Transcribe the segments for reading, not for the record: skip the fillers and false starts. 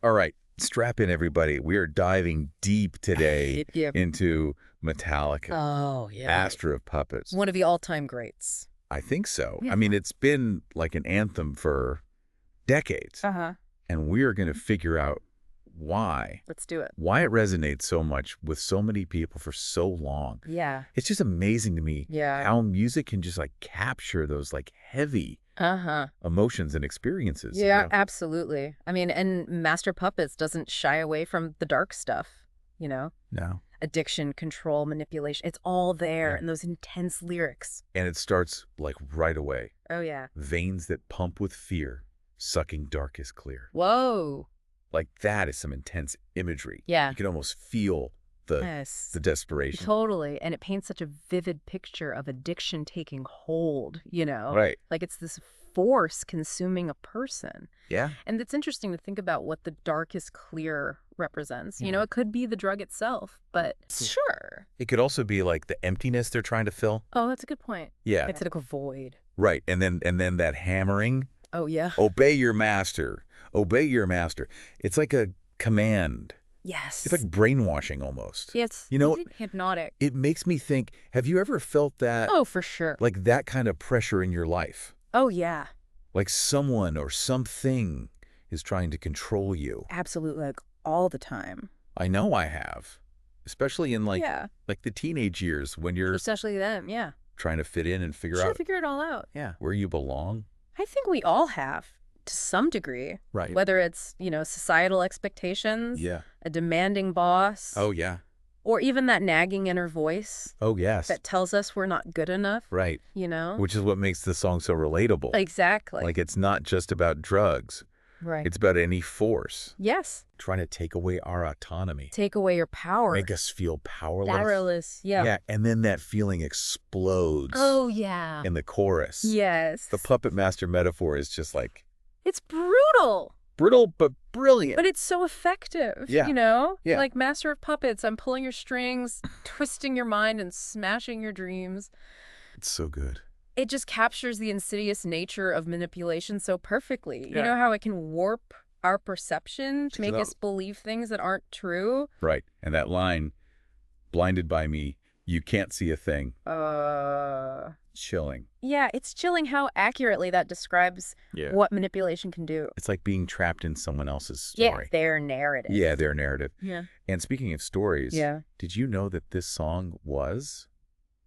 All right, strap in, everybody. We are diving deep today Yep. into Metallica, Oh, yeah. Master of Puppets. One of the all-time greats. I think so. Yeah. I mean, it's been like an anthem for decades, Uh-huh. and we are going to figure out why. Let's do it. Why it resonates so much with so many people for so long. Yeah. It's just amazing to me Yeah. how music can just like capture those like heavy Uh-huh. emotions and experiences. Yeah, you know? absolutely. I mean, and Master Puppets doesn't shy away from the dark stuff, you know? No. Addiction, control, manipulation. It's all there Yeah. in those intense lyrics. And it starts like right away. Oh, yeah. Veins that pump with fear, sucking darkest clear. Whoa. Like that is some intense imagery. Yeah. You can almost feel the Yes. desperation. Totally. And it paints such a vivid picture of addiction taking hold, you know? Right. Like it's this force consuming a person. Yeah. And it's interesting to think about what the darkest clear represents. You Yeah. know, it could be the drug itself, but sure. It could also be like the emptiness they're trying to fill. Oh, that's a good point. Yeah. It's like a void. Right. And then that hammering. Oh, yeah. Obey your master. Obey your master. It's like a command. Yes. It's like brainwashing almost. It's You know, hypnotic. it makes me think, have you ever felt that, Oh, for sure. like that kind of pressure in your life? Oh, yeah. Like someone or something is trying to control you. Absolutely. Like all the time. I know I have. Especially in like yeah. the teenage years when you're Especially them. Yeah. trying to fit in and figure Should out figure it all out. where you belong. I think we all have to some degree. Right. Whether it's, you know, societal expectations, Yeah. a demanding boss. Oh, yeah. Or even that nagging inner voice Oh, yes. that tells us we're not good enough, Right. you know? Which is what makes the song so relatable. Exactly. Like it's not just about drugs. right. It's about any force Yes. trying to take away our autonomy. Take away your power. Make us feel powerless. Powerless. Yeah. Yeah, and then that feeling explodes Oh, yeah. in the chorus. Yes. The puppet master metaphor is just like It's brutal, brittle but brilliant. but it's so effective. Yeah. You know? Yeah. Like Master of Puppets, I'm pulling your strings, twisting your mind, and smashing your dreams. It's so good. It just captures the insidious nature of manipulation so perfectly. You Yeah. know how it can warp our perception to Check make it us out. believe things that aren't true? Right. And that line, blinded by me, you can't see a thing. Chilling. Yeah, it's chilling how accurately that describes Yeah. what manipulation can do. It's like being trapped in someone else's Yeah, story. their narrative. Yeah, their narrative. Yeah. And speaking of stories, Yeah. did you know that this song was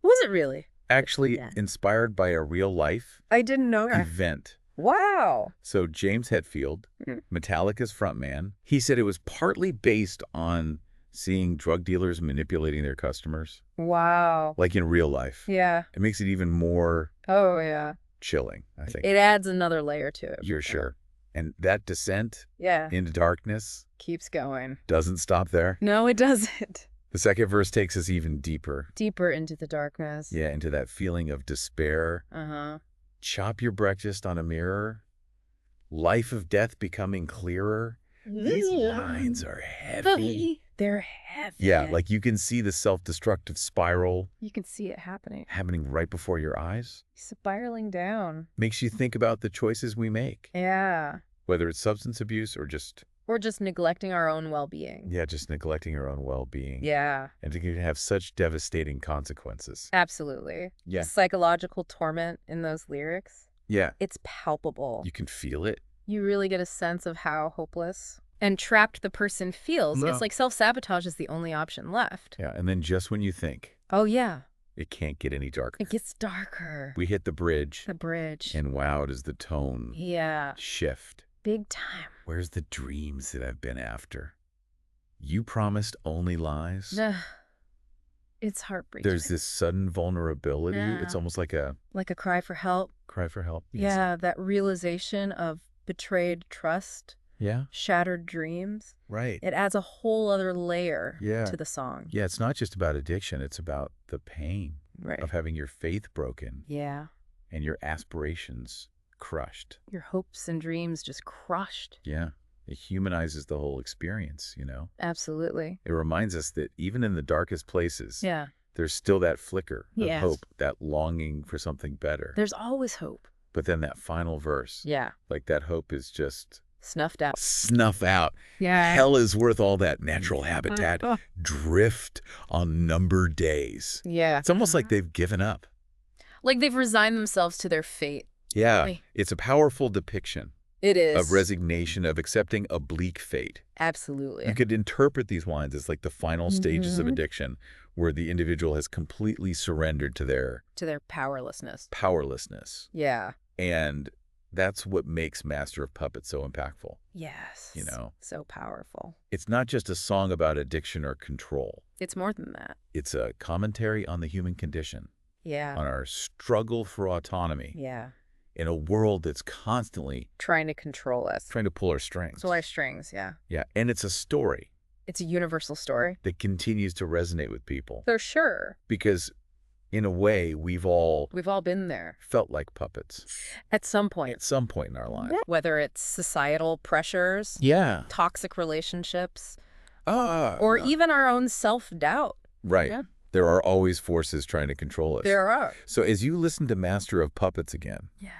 Was it really? actually Yeah. inspired by a real life I didn't know that. event? Wow. So James Hetfield, Mm. Metallica's frontman, he said it was partly based on seeing drug dealers manipulating their customers, Wow. like in real life. Yeah. It makes it even more Oh, yeah. chilling, I think. It adds another layer to it. You're sure. And that descent Yeah. into darkness Keeps going. doesn't stop there. No, it doesn't. The second verse takes us even deeper. Deeper into the darkness. Yeah, into that feeling of despair. Uh-huh. Chop your breakfast on a mirror. Life of death becoming clearer. These lines are heavy. They're heavy. Yeah, like you can see the self-destructive spiral You can see it happening. happening right before your eyes. Spiraling down. Makes you think about the choices we make, Yeah. whether it's substance abuse or just neglecting our own well-being. just neglecting our own well-being. Yeah. And it can have such devastating consequences. Absolutely. Yeah. The psychological torment in those lyrics. Yeah, It's palpable. you can feel it. You really get a sense of how hopeless and trapped the person feels. No. It's like self-sabotage is the only option left. Yeah, and then just when you think Oh, yeah. it can't get any darker, It gets darker. we hit the bridge, The bridge. and wow, does the tone Yeah. shift. Big time. Where's the dreams that I've been after? You promised only lies. Ugh. It's heartbreaking. There's this sudden vulnerability. Yeah. It's almost like a like a cry for help. cry for help. Yes. Yeah, that realization of betrayed trust, Yeah, shattered dreams. right. It adds a whole other layer Yeah. to the song. Yeah, it's not just about addiction. It's about the pain Right. of having your faith broken Yeah. and your aspirations crushed. Your hopes and dreams just crushed. Yeah. It humanizes the whole experience, you know? Absolutely. It reminds us that even in the darkest places, Yeah. there's still that flicker of Yes. hope, that longing for something better. There's always hope. But then that final verse, Yeah. like that hope is just Snuffed out. Snuff out. Yeah. Hell is worth all that natural habitat. Drift on numbered days. Yeah. It's almost like they've given up. Like they've resigned themselves to their fate. Yeah, Really. it's a powerful depiction It is. of resignation, of accepting a bleak fate. Absolutely. You could interpret these lines as like the final stages of addiction, where the individual has completely surrendered to their powerlessness. powerlessness. And that's what makes Master of Puppets so impactful. Yes. You know? So powerful. It's not just a song about addiction or control. It's more than that. It's a commentary on the human condition, Yeah. on our struggle for autonomy Yeah. in a world that's constantly Trying to control us. trying to pull our strings. So our strings, yeah. Yeah, and it's a story It's a universal story. that continues to resonate with people For sure. because, in a way, we've all been there. felt like puppets At some point. at some point in our life. Whether it's societal pressures, Yeah. toxic relationships, Or or even our own self-doubt. right. Yeah. There are always forces trying to control us. There are. So as you listen to Master of Puppets again, Yeah.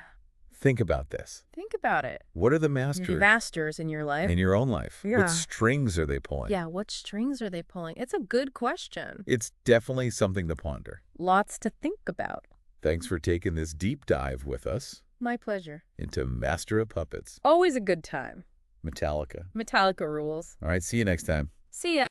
think about this. Think about it. What are the Masters in your life. in your own life? Yeah. What strings are they pulling? Yeah, what strings are they pulling? It's a good question. It's definitely something to ponder. Lots to think about. Thanks for taking this deep dive with us My pleasure. into Master of Puppets, Always a good time. Metallica. Metallica rules. All right, see you next time. See ya.